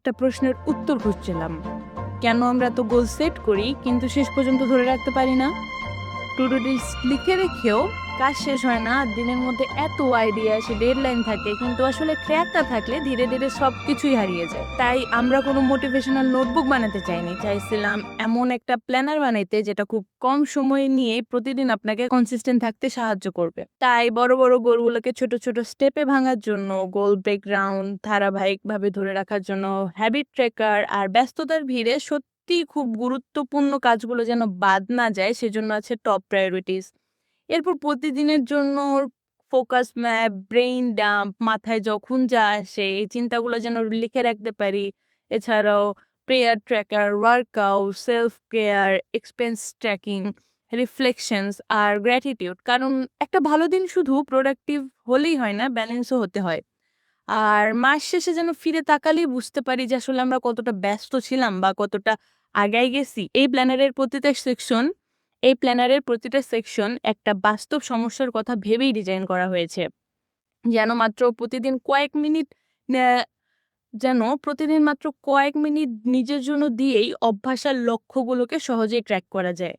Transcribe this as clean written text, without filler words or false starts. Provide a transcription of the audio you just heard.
একটা প্রশ্নের উত্তর খুঁজছিলাম। কেন আমরা তো গোল সেট করি কিন্তু শেষ পর্যন্ত ধরে রাখতে পারি না? টু ডু লিস্ট লিখে রেখেও কাজ শেষ হয় না। দিনের মধ্যে এত আইডিয়া আসে, ডেডলাইন থাকে, কিন্তু আসলে ট্র্যাকটা থাকলে ধীরে ধীরে সবকিছুই হারিয়ে যায়। তাই আমরা কোনো মোটিভেশনাল নোটবুক বানাতে চাইনি, চাইছিলাম এমন একটা প্ল্যানার বানাইতে যেটা খুব কম সময় নিয়ে প্রতিদিন আপনাকে কনসিস্টেন্ট থাকতে সাহায্য করবে। তাই বড় বড় গোলগুলোকে ছোট ছোট স্টেপে ভাঙার জন্য, গোল ব্রেকগ্রাউন্ড ধারাবাহিকভাবে ধরে রাখার জন্য হ্যাবিট ট্র্যাকার, আর ব্যস্ততার ভিড়ে খুব গুরুত্বপূর্ণ কাজগুলো যেন বাদ না যায় সেজন্য আছে টপ প্রায়োরিটিস। এরপর প্রতিদিনের জন্য ফোকাস ম্যাপ, ব্রেইন ডাম্প, মাথায় যখন যা আসে এই চিন্তাগুলো যেন লিখে রাখতে পারি। এছাড়াও prayer tracker, workout, self care, expense tracking, reflections আর গ্র্যাটিটিউড। কারণ একটা ভালো দিন শুধু প্রোডাক্টিভ হলেই হয় না, ব্যালেন্সও হতে হয়। আর মাস শেষে যেন ফিরে তাকালেই বুঝতে পারি যে আসলে আমরা কতটা ব্যস্ত ছিলাম বা কতটা আগায় গেছি। এই প্ল্যানারের প্রতিটা সেকশন একটা বাস্তব সমস্যার কথা ভেবেই ডিজাইন করা হয়েছে। যেন মাত্র প্রতিদিন কয়েক মিনিট আহ, যেন প্রতিদিন মাত্র কয়েক মিনিট নিজের জন্য দিয়েই অভ্যাস আর লক্ষ্যগুলোকে সহজেই ট্র্যাক করা যায়।